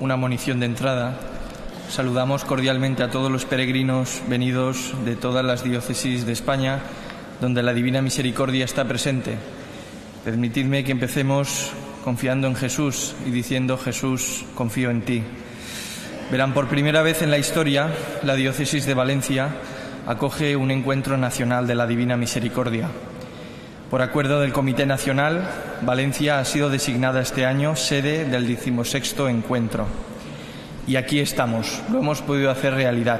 una monición de entrada. Saludamos cordialmente a todos los peregrinos venidos de todas las diócesis de España, donde la Divina Misericordia está presente. Permitidme que empecemos confiando en Jesús y diciendo: Jesús, confío en ti. Verán, por primera vez en la historia, la diócesis de Valencia acoge un encuentro nacional de la Divina Misericordia. Por acuerdo del Comité Nacional, Valencia ha sido designada este año sede del 16º encuentro. Y aquí estamos, lo hemos podido hacer realidad.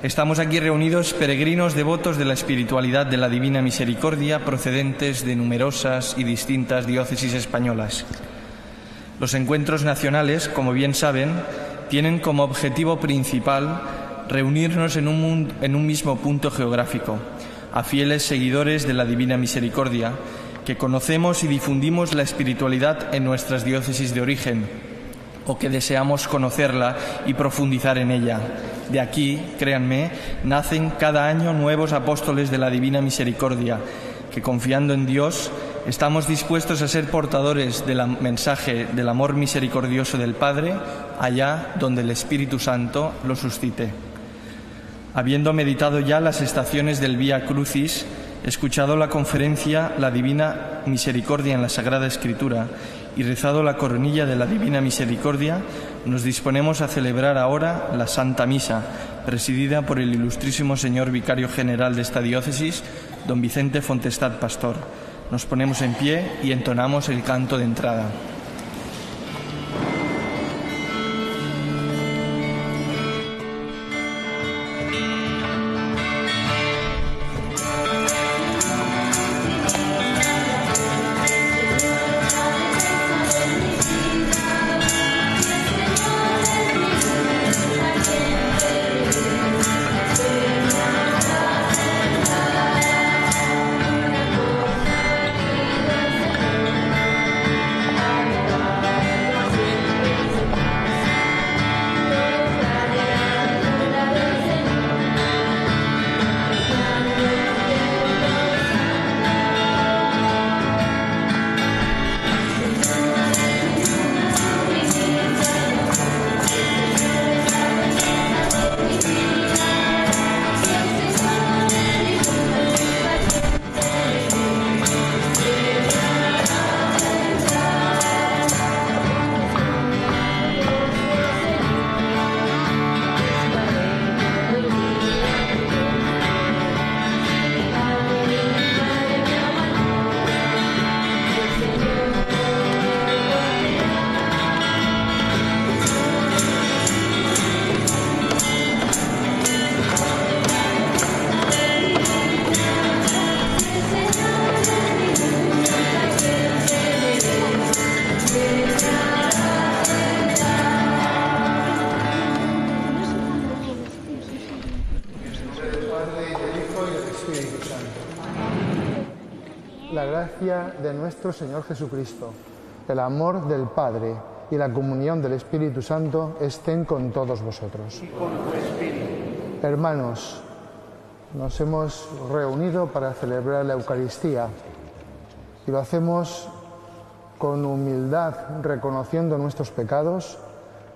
Estamos aquí reunidos peregrinos devotos de la espiritualidad de la Divina Misericordia, procedentes de numerosas y distintas diócesis españolas. Los encuentros nacionales, como bien saben, tienen como objetivo principal reunirnos en un mismo punto geográfico, a fieles seguidores de la Divina Misericordia, que conocemos y difundimos la espiritualidad en nuestras diócesis de origen, o que deseamos conocerla y profundizar en ella. De aquí, créanme, nacen cada año nuevos apóstoles de la Divina Misericordia, que confiando en Dios estamos dispuestos a ser portadores del mensaje del amor misericordioso del Padre allá donde el Espíritu Santo lo suscite. Habiendo meditado ya las estaciones del Vía Crucis, escuchado la conferencia La Divina Misericordia en la Sagrada Escritura y rezado la coronilla de la Divina Misericordia, nos disponemos a celebrar ahora la Santa Misa, presidida por el ilustrísimo señor Vicario General de esta diócesis, don Vicente Fontestad Pastor. Nos ponemos en pie y entonamos el canto de entrada. De nuestro Señor Jesucristo, el amor del Padre y la comunión del Espíritu Santo estén con todos vosotros. Y con tu espíritu. Hermanos, nos hemos reunido para celebrar la Eucaristía y lo hacemos con humildad, reconociendo nuestros pecados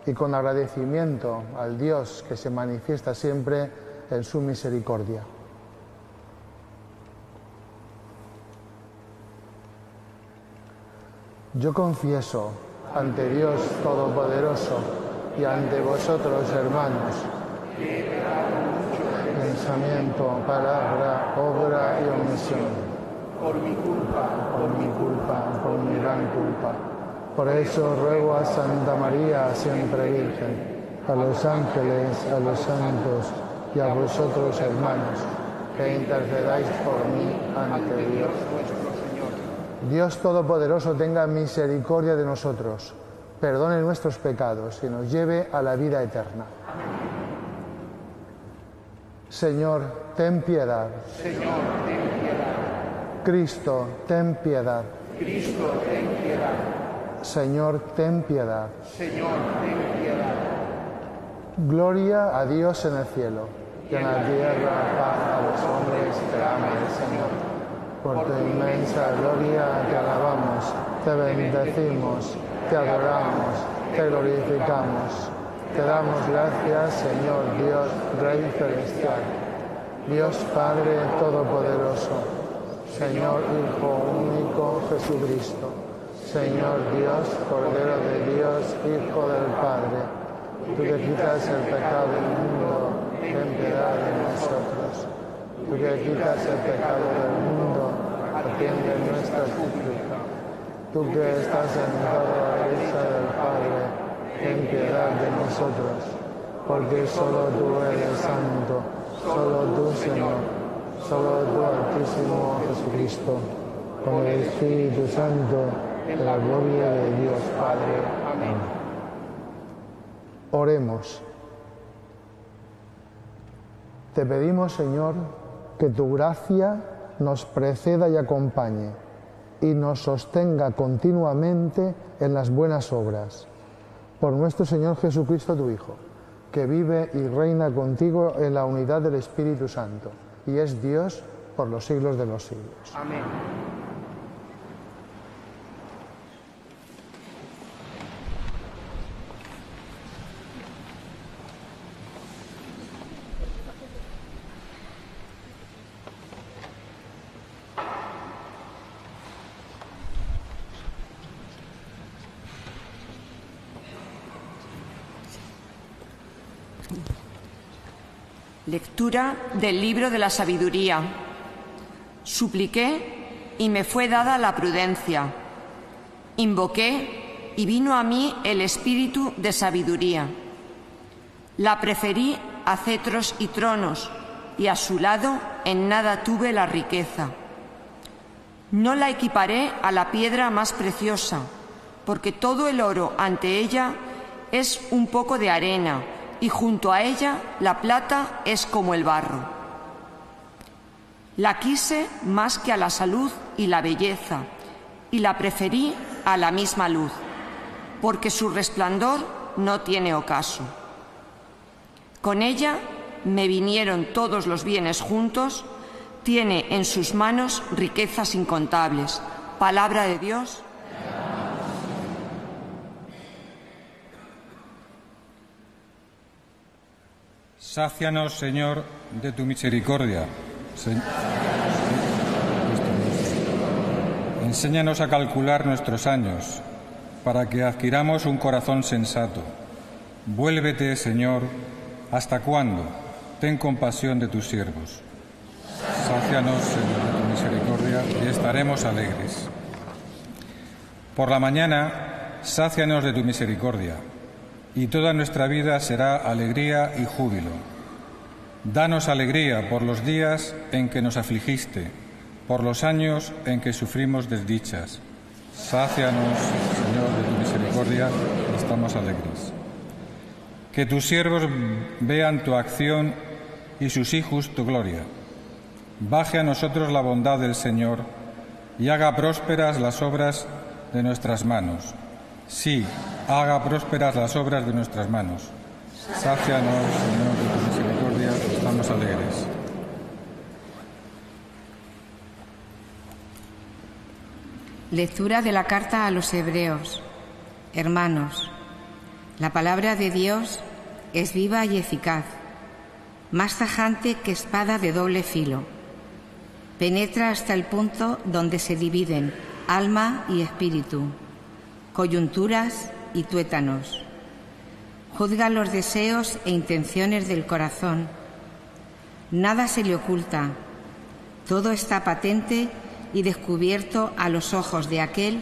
y con agradecimiento al Dios que se manifiesta siempre en su misericordia. Yo confieso ante Dios Todopoderoso y ante vosotros, hermanos, pensamiento, palabra, obra y omisión. Por mi culpa, por mi gran culpa. Por eso ruego a Santa María, siempre Virgen, a los ángeles, a los santos y a vosotros, hermanos, que intercedáis por mí ante Dios. Dios Todopoderoso tenga misericordia de nosotros, perdone nuestros pecados y nos lleve a la vida eterna. Señor, ten piedad. Señor, ten piedad. Cristo, ten piedad. Cristo, ten piedad. Señor, ten piedad. Señor, ten piedad. Gloria a Dios en el cielo y en la tierra paz a los hombres que aman al Señor. Por tu inmensa gloria te alabamos, te bendecimos, te adoramos, te glorificamos. Te damos gracias, Señor Dios, Rey celestial, Dios Padre Todopoderoso, Señor Hijo único Jesucristo, Señor Dios, Cordero de Dios, Hijo del Padre. Tú que quitas el pecado del mundo, ten piedad de nosotros. Tú que quitas el pecado del mundo, atiende nuestra súplica. Tú que estás sentado a la derecha del Padre, ten piedad de nosotros, porque solo tú eres santo, solo tú, Señor, solo tú, Altísimo Jesucristo, con el Espíritu Santo, en la gloria de Dios Padre. Amén. Oremos. Te pedimos, Señor, que tu gracia nos preceda y acompañe y nos sostenga continuamente en las buenas obras. Por nuestro Señor Jesucristo, tu Hijo, que vive y reina contigo en la unidad del Espíritu Santo, y es Dios por los siglos de los siglos. Amén. Lectura del libro de la sabiduría. Supliqué y me fue dada la prudencia. Invoqué y vino a mí el espíritu de sabiduría. La preferí a cetros y tronos, y a su lado en nada tuve la riqueza. No la equiparé a la piedra más preciosa, porque todo el oro ante ella es un poco de arena, y junto a ella la plata es como el barro. La quise más que a la salud y la belleza, y la preferí a la misma luz, porque su resplandor no tiene ocaso. Con ella me vinieron todos los bienes juntos, tiene en sus manos riquezas incontables. Palabra de Dios. Sácianos, Señor, de tu misericordia. Enséñanos a calcular nuestros años, para que adquiramos un corazón sensato. Vuélvete, Señor, ¿hasta cuándo? Ten compasión de tus siervos. Sácianos, Señor, de tu misericordia, y estaremos alegres. Por la mañana, sácianos de tu misericordia, y toda nuestra vida será alegría y júbilo. Danos alegría por los días en que nos afligiste, por los años en que sufrimos desdichas. Sácianos, Señor, de tu misericordia, y estamos alegres. Que tus siervos vean tu acción y sus hijos tu gloria. Baje a nosotros la bondad del Señor y haga prósperas las obras de nuestras manos. Sí, haga prósperas las obras de nuestras manos. Sácianos, Señor, de tu misericordia, estamos alegres. Lectura de la carta a los Hebreos. Hermanos, la palabra de Dios es viva y eficaz, más tajante que espada de doble filo. Penetra hasta el punto donde se dividen alma y espíritu, coyunturas y tuétanos. Juzga los deseos e intenciones del corazón. Nada se le oculta. Todo está patente y descubierto a los ojos de aquel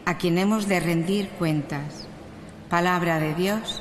a quien hemos de rendir cuentas. Palabra de Dios.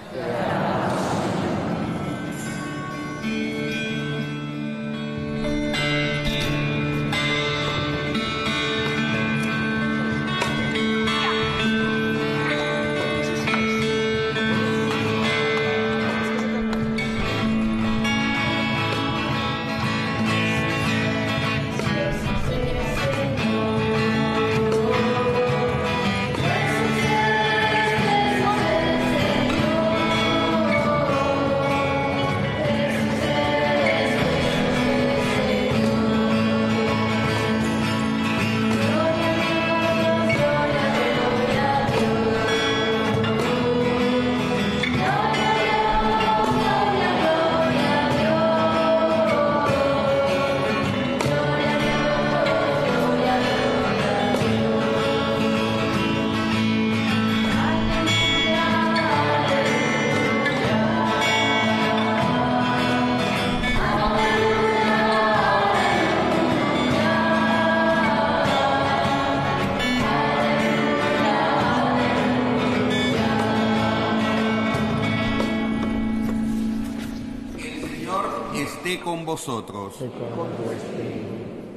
esté con vosotros.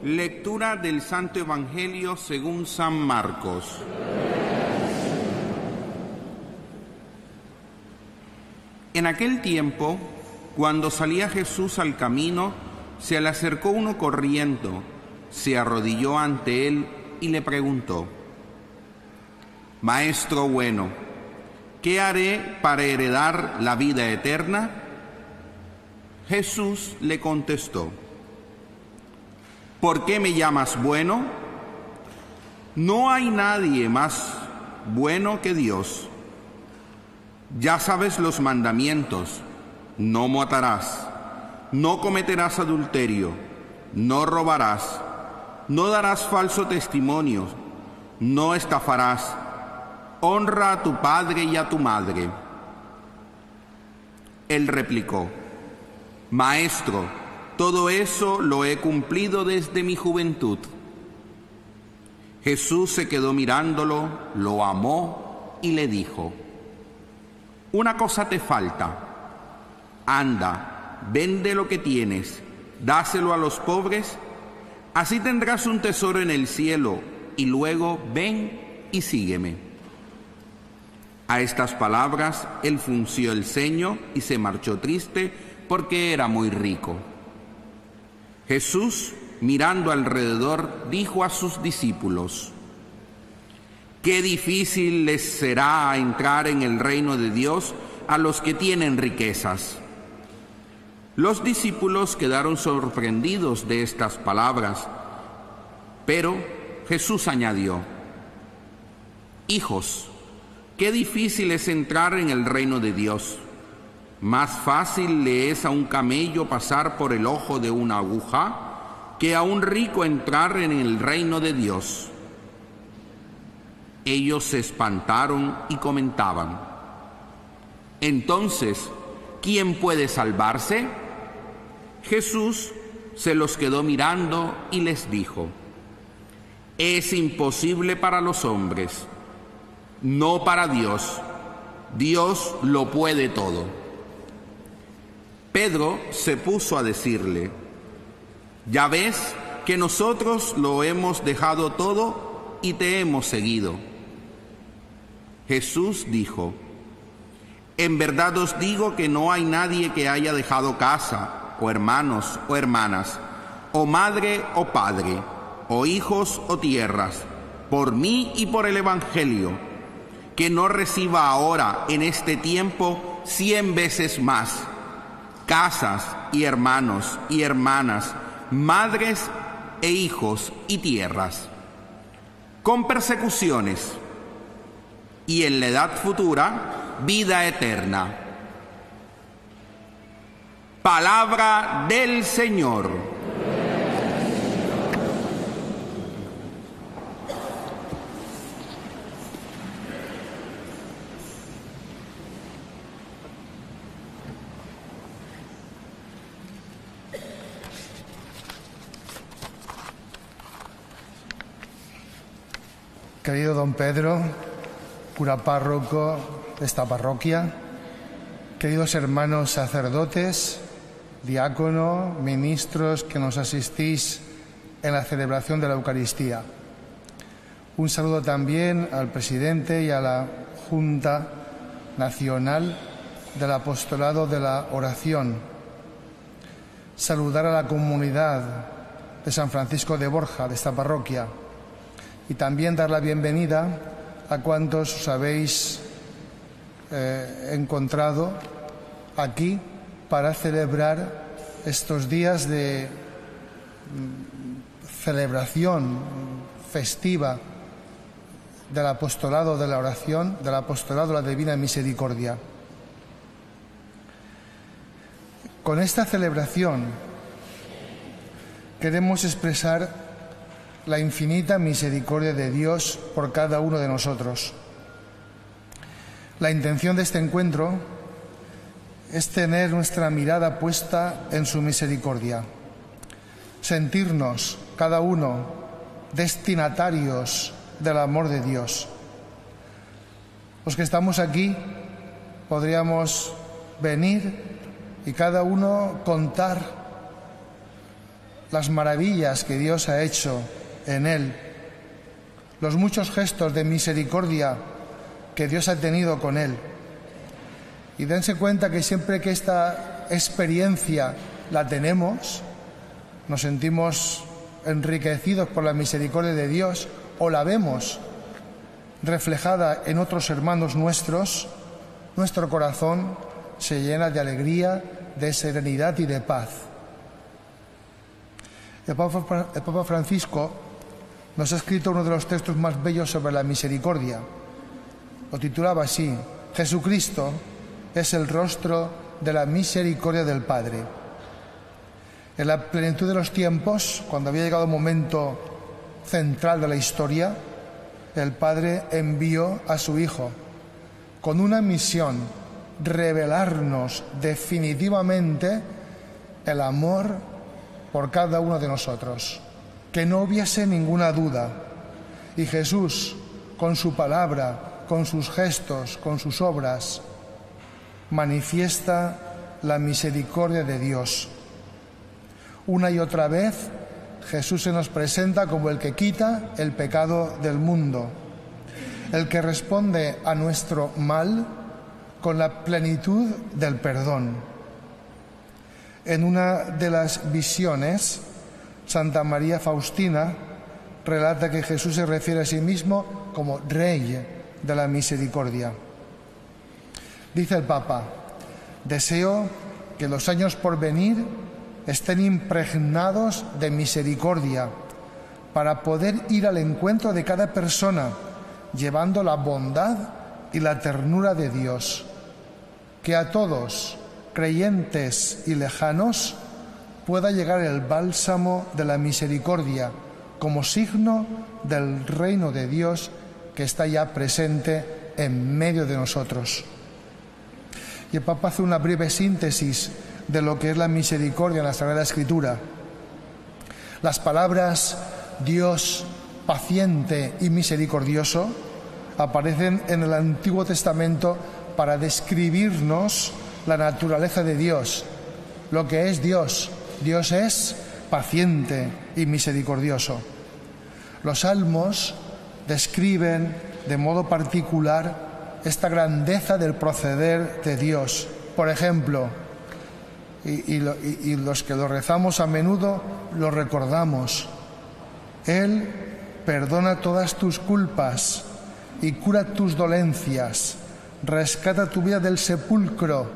Lectura del Santo Evangelio según San Marcos. En aquel tiempo, cuando salía Jesús al camino, se le acercó uno corriendo, se arrodilló ante él y le preguntó: Maestro bueno, ¿qué haré para heredar la vida eterna? Jesús le contestó: ¿por qué me llamas bueno? No hay nadie más bueno que Dios. Ya sabes los mandamientos: no matarás, no cometerás adulterio, no robarás, no darás falso testimonio, no estafarás, honra a tu padre y a tu madre. Él replicó: Maestro, todo eso lo he cumplido desde mi juventud. Jesús se quedó mirándolo, lo amó y le dijo: una cosa te falta. Anda, vende lo que tienes, dáselo a los pobres, así tendrás un tesoro en el cielo, y luego ven y sígueme. A estas palabras él frunció el ceño y se marchó triste porque era muy rico. Jesús, mirando alrededor, dijo a sus discípulos: qué difícil les será entrar en el reino de Dios a los que tienen riquezas. Los discípulos quedaron sorprendidos de estas palabras, pero Jesús añadió: hijos, qué difícil es entrar en el reino de Dios. Más fácil le es a un camello pasar por el ojo de una aguja que a un rico entrar en el reino de Dios. Ellos se espantaron y comentaban: entonces, ¿quién puede salvarse? Jesús se los quedó mirando y les dijo: es imposible para los hombres, no para Dios. Dios lo puede todo. Pedro se puso a decirle: ya ves que nosotros lo hemos dejado todo y te hemos seguido. Jesús dijo: en verdad os digo que no hay nadie que haya dejado casa, o hermanos o hermanas, o madre o padre, o hijos o tierras, por mí y por el Evangelio, que no reciba ahora en este tiempo 100 veces más, casas y hermanos y hermanas, madres e hijos y tierras, con persecuciones, y en la edad futura, vida eterna. Palabra del Señor. Querido don Pedro, cura párroco de esta parroquia, queridos hermanos sacerdotes, diácono, ministros que nos asistís en la celebración de la Eucaristía. Un saludo también al presidente y a la Junta Nacional del Apostolado de la Oración. Saludar a la comunidad de San Francisco de Borja, de esta parroquia, y también dar la bienvenida a cuantos os habéis encontrado aquí para celebrar estos días de celebración festiva del apostolado de la oración, del apostolado de la Divina Misericordia. Con esta celebración queremos expresar la infinita misericordia de Dios por cada uno de nosotros. La intención de este encuentro es tener nuestra mirada puesta en su misericordia, sentirnos cada uno destinatarios del amor de Dios. Los que estamos aquí podríamos venir y cada uno contar las maravillas que Dios ha hecho en él, los muchos gestos de misericordia que Dios ha tenido con él. Y dense cuenta que siempre que esta experiencia la tenemos, nos sentimos enriquecidos por la misericordia de Dios o la vemos reflejada en otros hermanos nuestros, nuestro corazón se llena de alegría, de serenidad y de paz. El Papa Francisco nos ha escrito uno de los textos más bellos sobre la misericordia. Lo titulaba así: Jesucristo es el rostro de la misericordia del Padre. En la plenitud de los tiempos, cuando había llegado un momento central de la historia, el Padre envió a su Hijo con una misión: revelarnos definitivamente el amor por cada uno de nosotros, que no hubiese ninguna duda. Y Jesús, con su palabra, con sus gestos, con sus obras, manifiesta la misericordia de Dios. Una y otra vez, Jesús se nos presenta como el que quita el pecado del mundo, el que responde a nuestro mal con la plenitud del perdón. En una de las visiones, Santa María Faustina relata que Jesús se refiere a sí mismo como Rey de la misericordia. Dice el Papa: deseo que los años por venir estén impregnados de misericordia para poder ir al encuentro de cada persona, llevando la bondad y la ternura de Dios. Que a todos, creyentes y lejanos, pueda llegar el bálsamo de la misericordia como signo del reino de Dios que está ya presente en medio de nosotros. Y el Papa hace una breve síntesis de lo que es la misericordia en la Sagrada Escritura. Las palabras Dios paciente y misericordioso aparecen en el Antiguo Testamento para describirnos la naturaleza de Dios, lo que es Dios. Dios es paciente y misericordioso. Los salmos describen de modo particular esta grandeza del proceder de Dios. Por ejemplo, y los que lo rezamos a menudo lo recordamos: Él perdona todas tus culpas y cura tus dolencias, rescata tu vida del sepulcro,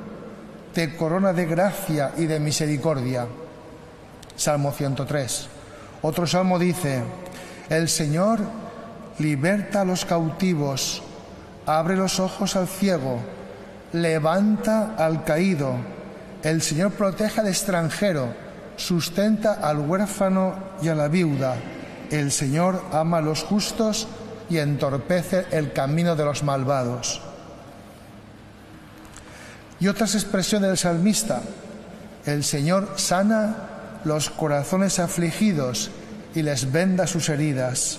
te corona de gracia y de misericordia. Salmo 103. Otro salmo dice: el Señor liberta a los cautivos, abre los ojos al ciego, levanta al caído. El Señor protege al extranjero, sustenta al huérfano y a la viuda. El Señor ama a los justos y entorpece el camino de los malvados. Y otras expresiones del salmista: el Señor sana los corazones afligidos y les venda sus heridas.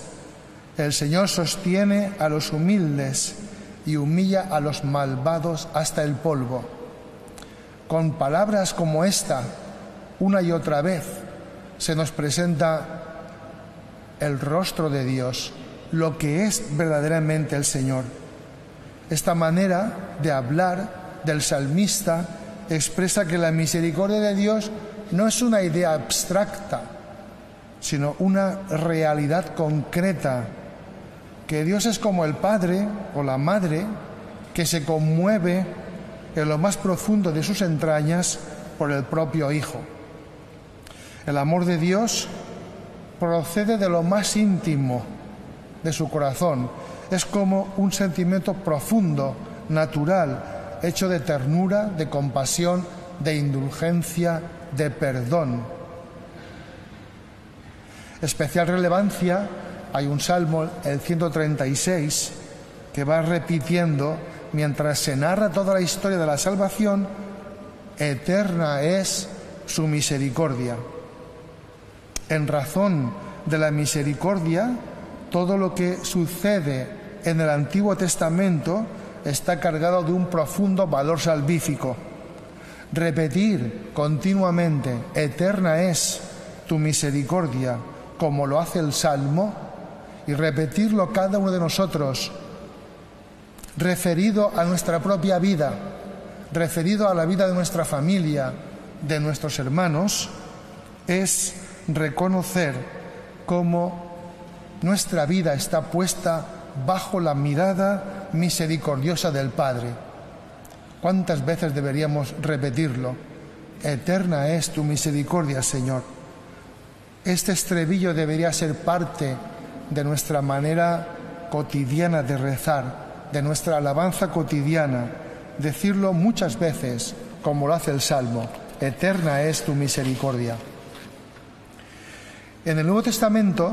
El Señor sostiene a los humildes y humilla a los malvados hasta el polvo. Con palabras como esta, una y otra vez, se nos presenta el rostro de Dios, lo que es verdaderamente el Señor. Esta manera de hablar del salmista expresa que la misericordia de Dios no es una idea abstracta, sino una realidad concreta, que Dios es como el padre o la madre que se conmueve en lo más profundo de sus entrañas por el propio Hijo. El amor de Dios procede de lo más íntimo de su corazón. Es como un sentimiento profundo, natural, hecho de ternura, de compasión, de indulgencia, de perdón. Especial relevancia hay un salmo, el 136, que va repitiendo mientras se narra toda la historia de la salvación: eterna es su misericordia. En razón de la misericordia, todo lo que sucede en el Antiguo Testamento está cargado de un profundo valor salvífico. Repetir continuamente: eterna es tu misericordia, como lo hace el Salmo, y repetirlo cada uno de nosotros, referido a nuestra propia vida, referido a la vida de nuestra familia, de nuestros hermanos, es reconocer cómo nuestra vida está puesta bajo la mirada misericordiosa del Padre. ¿Cuántas veces deberíamos repetirlo? Eterna es tu misericordia, Señor. Este estribillo debería ser parte de nuestra manera cotidiana de rezar, de nuestra alabanza cotidiana, decirlo muchas veces, como lo hace el Salmo: eterna es tu misericordia. En el Nuevo Testamento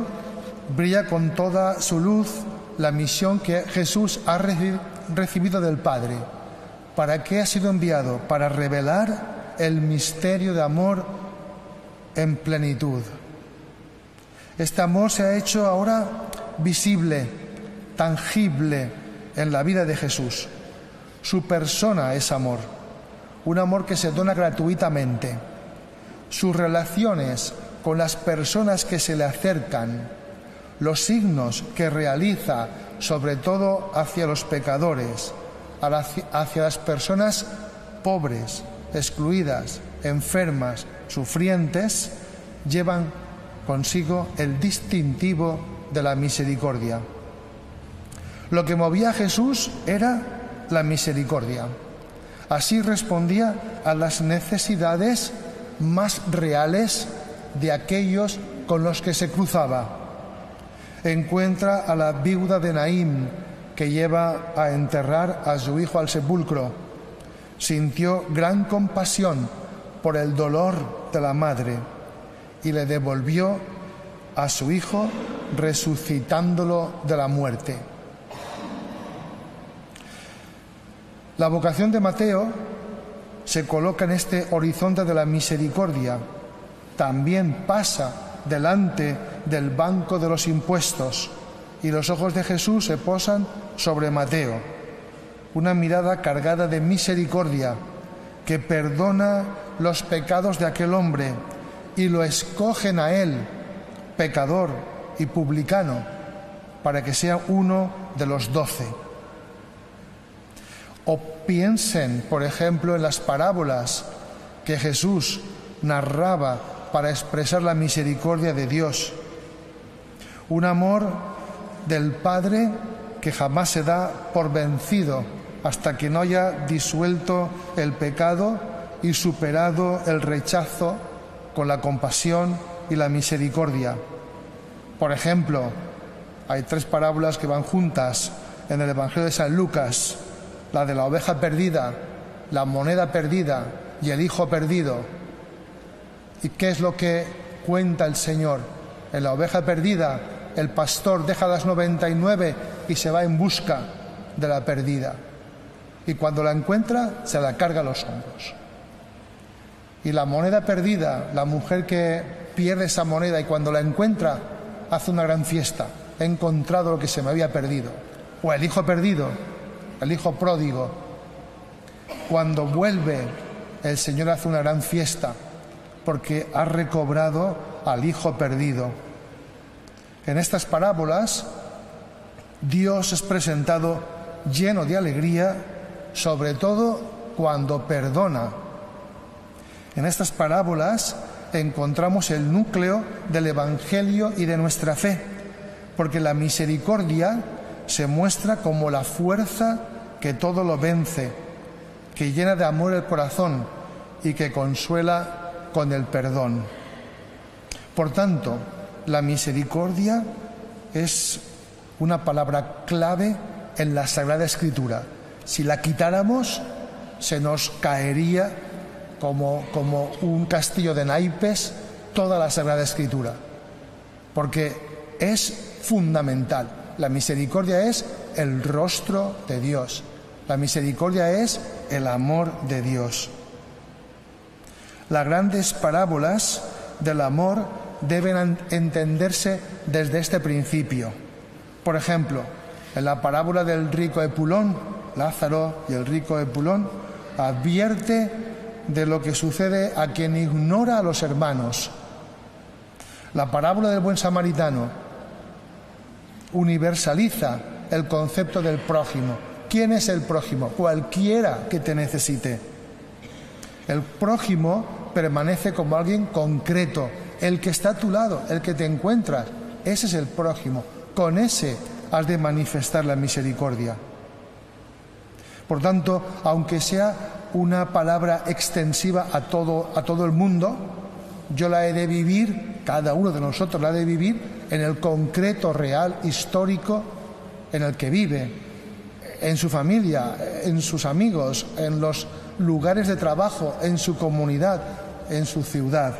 brilla con toda su luz la misión que Jesús ha recibido del Padre. ¿Para qué ha sido enviado? Para revelar el misterio de amor en plenitud. Este amor se ha hecho ahora visible, tangible en la vida de Jesús. Su persona es amor, un amor que se dona gratuitamente. Sus relaciones con las personas que se le acercan, los signos que realiza, sobre todo hacia los pecadores, hacia las personas pobres, excluidas, enfermas, sufrientes, llevan consigo el distintivo de la misericordia. Lo que movía a Jesús era la misericordia. Así respondía a las necesidades más reales de aquellos con los que se cruzaba. Encuentra a la viuda de Naín, que lleva a enterrar a su hijo al sepulcro. Sintió gran compasión por el dolor de la madre y le devolvió a su hijo, resucitándolo de la muerte. La vocación de Mateo se coloca en este horizonte de la misericordia. También pasa delante del banco de los impuestos y los ojos de Jesús se posan sobre Mateo. Una mirada cargada de misericordia que perdona los pecados de aquel hombre y lo escogen a él, pecador y publicano, para que sea uno de los 12. O piensen, por ejemplo, en las parábolas que Jesús narraba para expresar la misericordia de Dios. Un amor del Padre que jamás se da por vencido hasta que no haya disuelto el pecado y superado el rechazo con la compasión y la misericordia. Por ejemplo, hay 3 parábolas que van juntas en el Evangelio de San Lucas: la de la oveja perdida, la moneda perdida y el hijo perdido. ¿Y qué es lo que cuenta el Señor? En la oveja perdida, el pastor deja las 99 y se va en busca de la perdida. Y cuando la encuentra, se la carga a los hombros. Y la moneda perdida, la mujer que pierde esa moneda y cuando la encuentra, hace una gran fiesta. He encontrado lo que se me había perdido. O el hijo perdido, el hijo pródigo. Cuando vuelve, el Señor hace una gran fiesta porque ha recobrado al hijo perdido. En estas parábolas, Dios es presentado lleno de alegría, sobre todo cuando perdona. En estas parábolas encontramos el núcleo del Evangelio y de nuestra fe, porque la misericordia se muestra como la fuerza que todo lo vence, que llena de amor el corazón y que consuela con el perdón. Por tanto, la misericordia es una palabra clave en la Sagrada Escritura. Si la quitáramos, se nos caería como un castillo de naipes toda la Sagrada Escritura, porque es fundamental. La misericordia es el rostro de Dios. La misericordia es el amor de Dios. Las grandes parábolas del amor deben entenderse desde este principio. Por ejemplo, en la parábola del rico Epulón, Lázaro y el rico Epulón, advierte de lo que sucede a quien ignora a los hermanos. La parábola del buen samaritano universaliza el concepto del prójimo. ¿Quién es el prójimo? Cualquiera que te necesite. El prójimo permanece como alguien concreto, el que está a tu lado, el que te encuentras. Ese es el prójimo. Con ese has de manifestar la misericordia. Por tanto, aunque sea una palabra extensiva a todo el mundo, yo la he de vivir, cada uno de nosotros la ha de vivir en el concreto, real, histórico en el que vive, en su familia, en sus amigos, en los lugares de trabajo, en su comunidad, en su ciudad.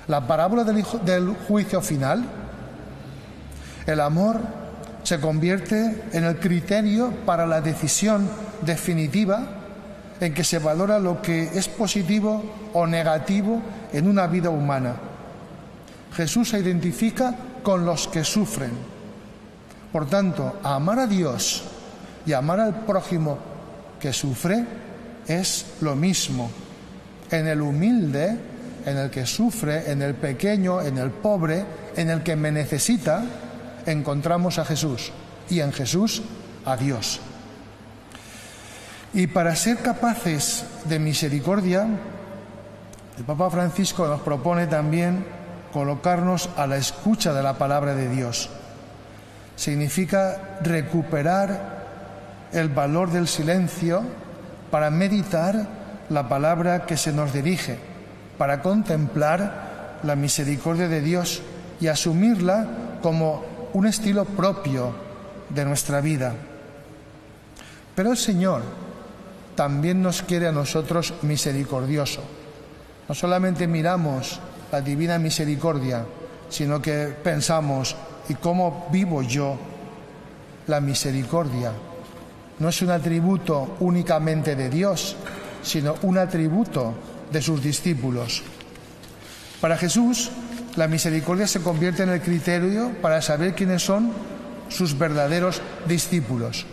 La parábola del juicio final, el amor se convierte en el criterio para la decisión definitiva en que se valora lo que es positivo o negativo en una vida humana. Jesús se identifica con los que sufren. Por tanto, amar a Dios y amar al prójimo que sufre es lo mismo. En el humilde, en el que sufre, en el pequeño, en el pobre, en el que me necesita, encontramos a Jesús y en Jesús a Dios. Y para ser capaces de misericordia, el Papa Francisco nos propone también colocarnos a la escucha de la palabra de Dios. Significa recuperar el valor del silencio para meditar la palabra que se nos dirige, para contemplar la misericordia de Dios y asumirla como un estilo propio de nuestra vida. Pero el Señor también nos quiere a nosotros misericordioso. No solamente miramos la divina misericordia, sino que pensamos, ¿y cómo vivo yo la misericordia? No es un atributo únicamente de Dios, sino un atributo de sus discípulos. Para Jesús, la misericordia se convierte en el criterio para saber quiénes son sus verdaderos discípulos.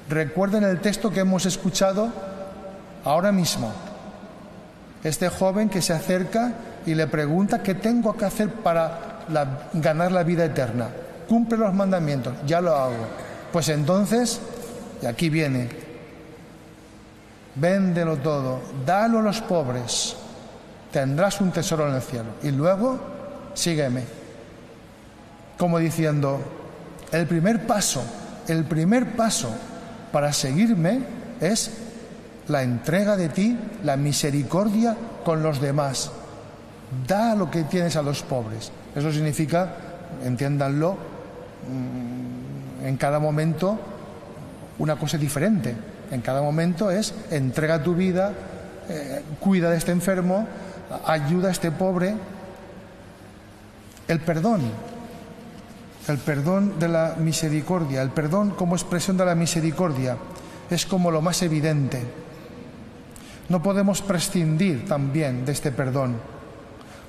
Recuerden el texto que hemos escuchado ahora mismo. Este joven que se acerca y le pregunta ¿qué tengo que hacer para ganar la vida eterna? Cumple los mandamientos, ya lo hago. Pues entonces, y aquí viene, véndelo todo, dalo a los pobres, tendrás un tesoro en el cielo. Y luego, sígueme. Como diciendo, el primer paso para seguirme es la entrega de ti, la misericordia con los demás. Da lo que tienes a los pobres. Eso significa, entiéndanlo, en cada momento una cosa diferente. En cada momento es entrega tu vida, cuida de este enfermo, ayuda a este pobre. El perdón de la misericordia, el perdón como expresión de la misericordia es como lo más evidente. No podemos prescindir también de este perdón,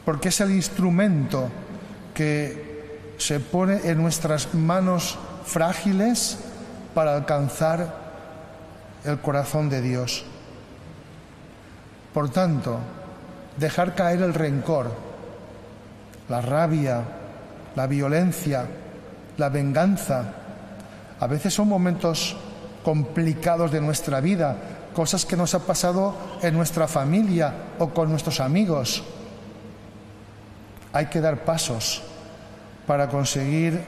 porque es el instrumento que se pone en nuestras manos frágiles para alcanzar el corazón de Dios. Por tanto, dejar caer el rencor, la rabia, la violencia, la venganza, a veces son momentos complicados de nuestra vida, cosas que nos ha pasado en nuestra familia o con nuestros amigos. Hay que dar pasos para conseguir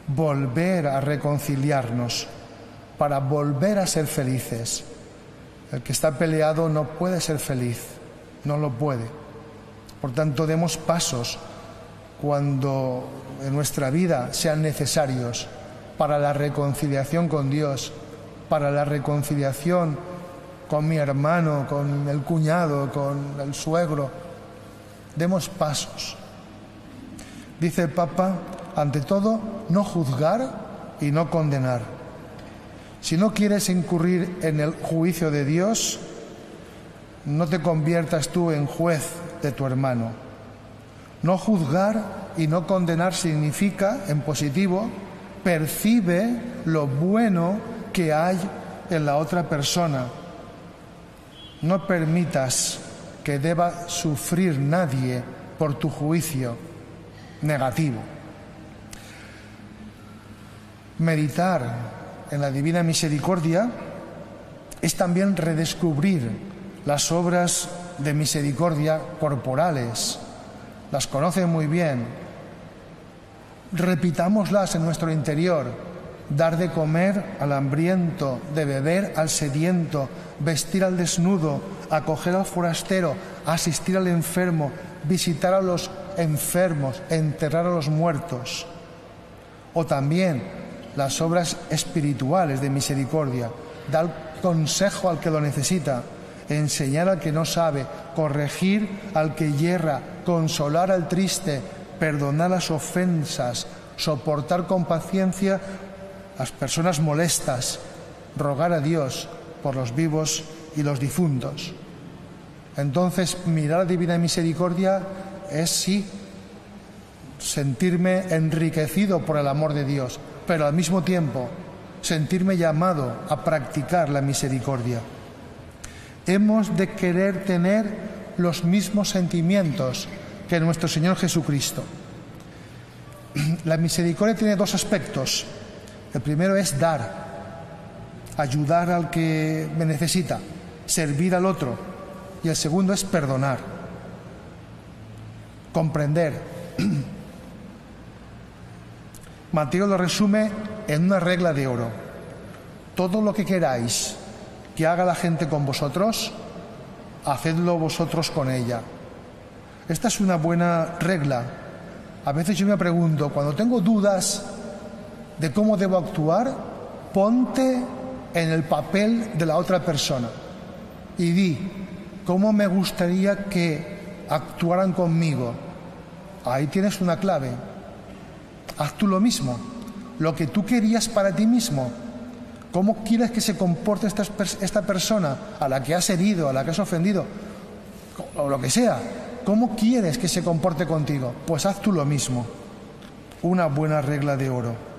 volver a reconciliarnos, para volver a ser felices. El que está peleado no puede ser feliz, no lo puede. Por tanto, demos pasos cuando en nuestra vida sean necesarios para la reconciliación con Dios, para la reconciliación con mi hermano, con el cuñado, con el suegro. Demos pasos. Dice el Papa, ante todo, no juzgar y no condenar. Si no quieres incurrir en el juicio de Dios, no te conviertas tú en juez de tu hermano. No juzgar y no condenar significa, en positivo, percibe lo bueno que hay en la otra persona. No permitas que deba sufrir nadie por tu juicio negativo. Meditar en la divina misericordia es también redescubrir las obras de misericordia corporales. Las conocen muy bien. Repitámoslas en nuestro interior. Dar de comer al hambriento, de beber al sediento, vestir al desnudo, acoger al forastero, asistir al enfermo, visitar a los enfermos, enterrar a los muertos. O también las obras espirituales de misericordia, dar consejo al que lo necesita, enseñar al que no sabe, corregir al que yerra, consolar al triste, perdonar las ofensas, soportar con paciencia las personas molestas, rogar a Dios por los vivos y los difuntos. Entonces, mirar la divina misericordia es, sí, sentirme enriquecido por el amor de Dios, pero al mismo tiempo sentirme llamado a practicar la misericordia. Hemos de querer tener los mismos sentimientos que nuestro Señor Jesucristo. La misericordia tiene dos aspectos. El primero es dar, ayudar al que me necesita, servir al otro. Y el segundo es perdonar, comprender. Mateo lo resume en una regla de oro. Todo lo que queráis que haga la gente con vosotros, hacedlo vosotros con ella. Esta es una buena regla. A veces yo me pregunto, cuando tengo dudas de cómo debo actuar, ponte en el papel de la otra persona y di, ¿cómo me gustaría que actuaran conmigo? Ahí tienes una clave. Haz tú lo mismo, lo que tú querías para ti mismo. ¿Cómo quieres que se comporte esta persona a la que has herido, a la que has ofendido, o lo que sea? ¿Cómo quieres que se comporte contigo? Pues haz tú lo mismo. Una buena regla de oro.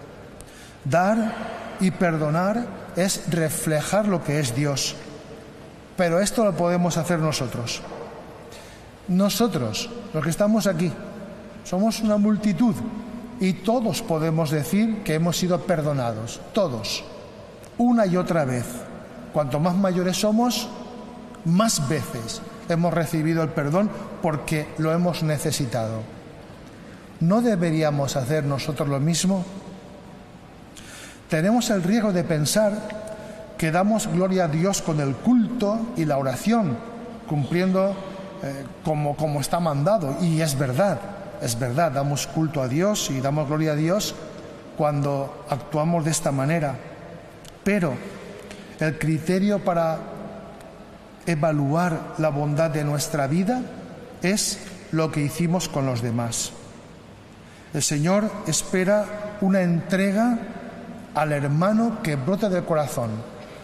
Dar y perdonar es reflejar lo que es Dios. Pero esto lo podemos hacer nosotros. Nosotros, los que estamos aquí, somos una multitud y todos podemos decir que hemos sido perdonados. Todos. Una y otra vez. Cuanto más mayores somos, más veces hemos recibido el perdón porque lo hemos necesitado. ¿No deberíamos hacer nosotros lo mismo? Tenemos el riesgo de pensar que damos gloria a Dios con el culto y la oración, cumpliendo como está mandado. Y es verdad, damos culto a Dios y damos gloria a Dios cuando actuamos de esta manera. Pero el criterio para evaluar la bondad de nuestra vida es lo que hicimos con los demás. El Señor espera una entrega al hermano que brote del corazón.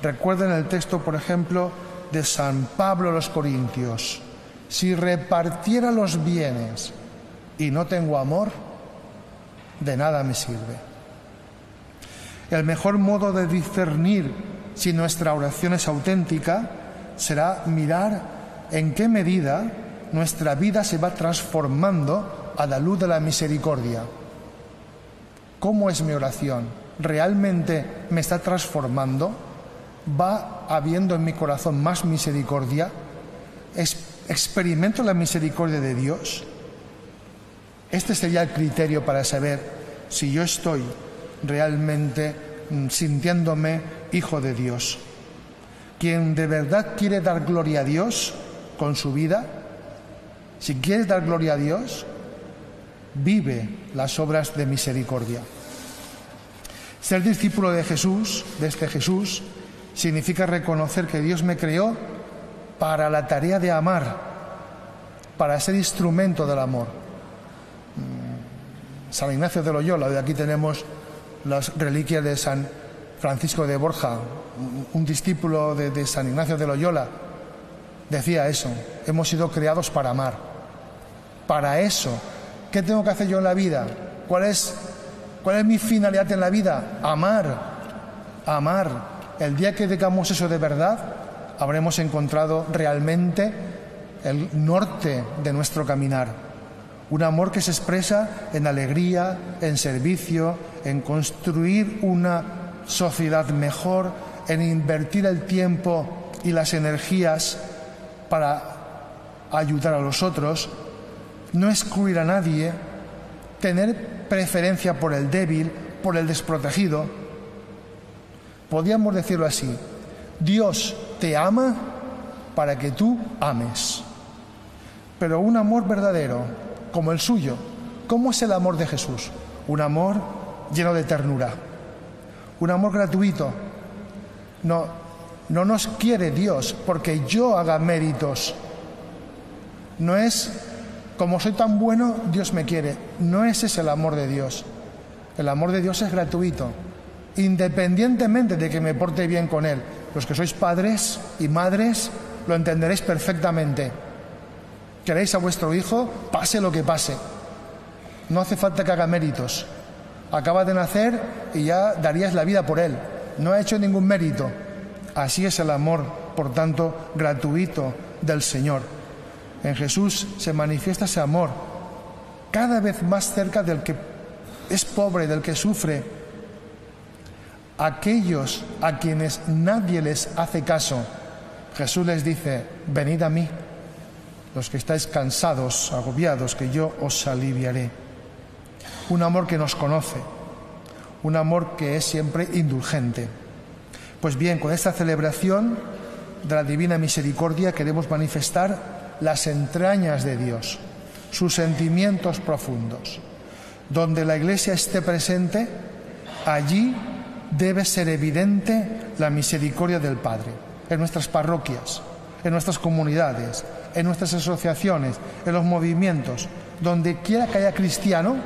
Recuerden el texto, por ejemplo, de San Pablo a los Corintios. Si repartiera los bienes y no tengo amor, de nada me sirve. El mejor modo de discernir si nuestra oración es auténtica será mirar en qué medida nuestra vida se va transformando a la luz de la misericordia. ¿Cómo es mi oración? ¿Realmente me está transformando? ¿Va habiendo en mi corazón más misericordia? ¿Experimento la misericordia de Dios? Este sería el criterio para saber si yo estoy realmente sintiéndome hijo de Dios. Quien de verdad quiere dar gloria a Dios con su vida, si quieres dar gloria a Dios, vive las obras de misericordia. Ser discípulo de Jesús, de este Jesús, significa reconocer que Dios me creó para la tarea de amar, para ser instrumento del amor. San Ignacio de Loyola, de aquí tenemos las reliquias de San Francisco de Borja, un discípulo de San Ignacio de Loyola, decía eso: hemos sido creados para amar. Para eso, ¿qué tengo que hacer yo en la vida? ¿Cuál es mi finalidad en la vida? Amar. El día que digamos eso de verdad, habremos encontrado realmente el norte de nuestro caminar. Un amor que se expresa en alegría, en servicio, en construir una sociedad mejor, en invertir el tiempo y las energías para ayudar a los otros, no excluir a nadie, tener preferencia por el débil, por el desprotegido. Podríamos decirlo así: Dios te ama para que tú ames. Pero un amor verdadero, como el suyo, ¿cómo es el amor de Jesús? Un amor lleno de ternura, un amor gratuito. No nos quiere Dios porque yo haga méritos. No es como soy tan bueno, Dios me quiere. No ese es el amor de Dios. El amor de Dios es gratuito, independientemente de que me porte bien con Él. Los que sois padres y madres lo entenderéis perfectamente. Queréis a vuestro hijo, pase lo que pase. No hace falta que haga méritos. Acaba de nacer y ya darías la vida por él. No ha hecho ningún mérito. Así es el amor, por tanto, gratuito del Señor. En Jesús se manifiesta ese amor cada vez más cerca del que es pobre, del que sufre. Aquellos a quienes nadie les hace caso, Jesús les dice: venid a mí, los que estáis cansados, agobiados, que yo os aliviaré. Un amor que nos conoce, un amor que es siempre indulgente. Pues bien, con esta celebración de la Divina Misericordia queremos manifestar las entrañas de Dios, sus sentimientos profundos. Donde la Iglesia esté presente, allí debe ser evidente la misericordia del Padre. En nuestras parroquias, en nuestras comunidades, en nuestras asociaciones, en los movimientos, donde quiera que haya cristiano,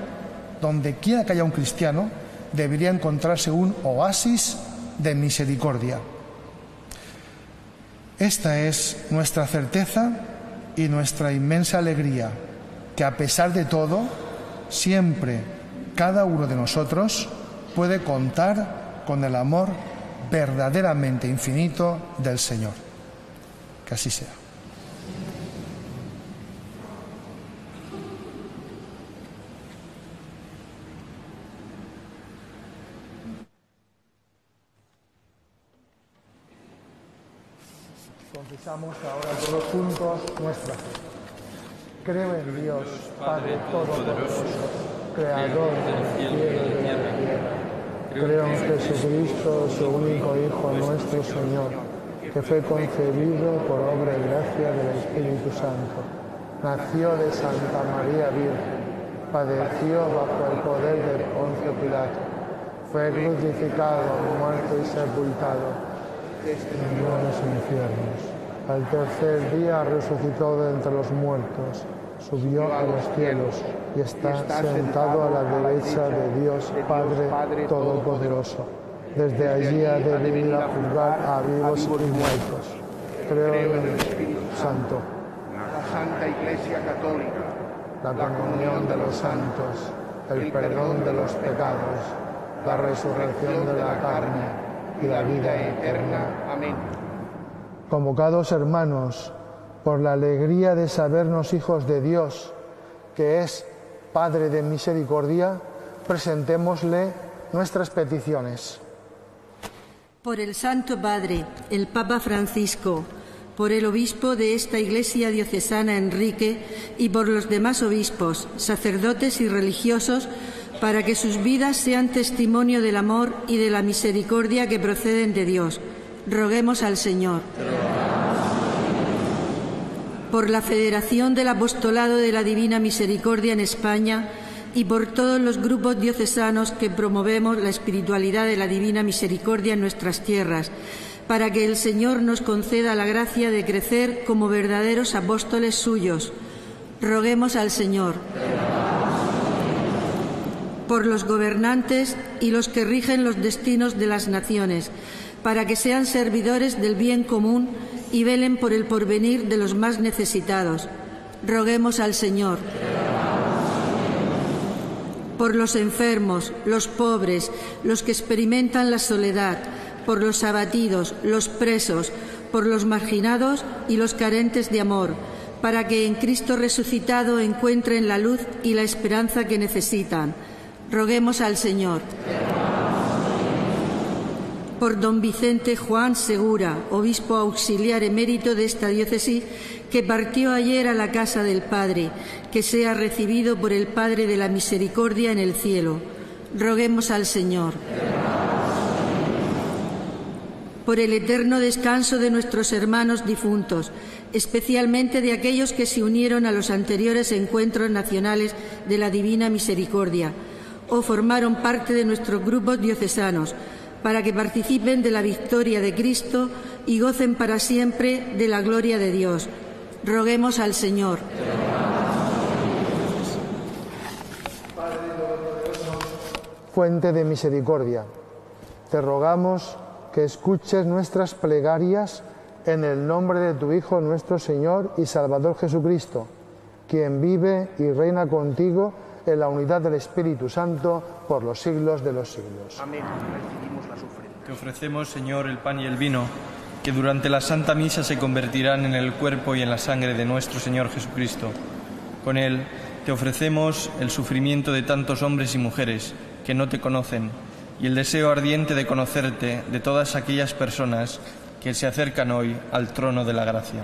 donde quiera que haya un cristiano, debería encontrarse un oasis de misericordia. Esta es nuestra certeza y nuestra inmensa alegría, que a pesar de todo, siempre cada uno de nosotros puede contar con el amor verdaderamente infinito del Señor. Que así sea. Confesamos ahora todos juntos nuestra fe. Creo en Dios, Padre Todopoderoso, Creador del cielo y de la tierra. Creo en Jesucristo, su único Hijo, nuestro Señor, que fue concebido por obra y gracia del Espíritu Santo. Nació de Santa María Virgen, padeció bajo el poder de Poncio Pilato, fue crucificado, muerto y sepultado, descendió a los infiernos. Al tercer día resucitó de entre los muertos, subió a los cielos y está sentado a la derecha de Dios Padre Todopoderoso. Desde allí ha de venir a juzgar a vivos y muertos. Creo en el Espíritu Santo, la Santa Iglesia Católica, la comunión de los santos, el perdón de los pecados, la resurrección de la carne y la vida eterna. Amén. Convocados hermanos, por la alegría de sabernos hijos de Dios, que es Padre de misericordia, presentémosle nuestras peticiones. Por el Santo Padre, el Papa Francisco, por el obispo de esta Iglesia diocesana Enrique y por los demás obispos, sacerdotes y religiosos, para que sus vidas sean testimonio del amor y de la misericordia que proceden de Dios. Roguemos al Señor. Por la Federación del Apostolado de la Divina Misericordia en España y por todos los grupos diocesanos que promovemos la espiritualidad de la Divina Misericordia en nuestras tierras, para que el Señor nos conceda la gracia de crecer como verdaderos apóstoles suyos. Roguemos al Señor. Por los gobernantes y los que rigen los destinos de las naciones, para que sean servidores del bien común y velen por el porvenir de los más necesitados. Roguemos al Señor. Por los enfermos, los pobres, los que experimentan la soledad, por los abatidos, los presos, por los marginados y los carentes de amor, para que en Cristo resucitado encuentren la luz y la esperanza que necesitan. Roguemos al Señor. Por don Vicente Juan Segura, obispo auxiliar emérito de esta diócesis, que partió ayer a la casa del Padre, que sea recibido por el Padre de la Misericordia en el cielo. Roguemos al Señor. Por el eterno descanso de nuestros hermanos difuntos, especialmente de aquellos que se unieron a los anteriores encuentros nacionales de la Divina Misericordia o formaron parte de nuestros grupos diocesanos, para que participen de la victoria de Cristo y gocen para siempre de la gloria de Dios. Roguemos al Señor. Fuente de misericordia, te rogamos que escuches nuestras plegarias en el nombre de tu Hijo, nuestro Señor y Salvador Jesucristo, quien vive y reina contigo en la unidad del Espíritu Santo por los siglos de los siglos. Amén. Recibimos las ofrendas. Te ofrecemos, Señor, el pan y el vino, que durante la Santa Misa se convertirán en el cuerpo y en la sangre de nuestro Señor Jesucristo. Con él te ofrecemos el sufrimiento de tantos hombres y mujeres que no te conocen y el deseo ardiente de conocerte de todas aquellas personas que se acercan hoy al trono de la gracia.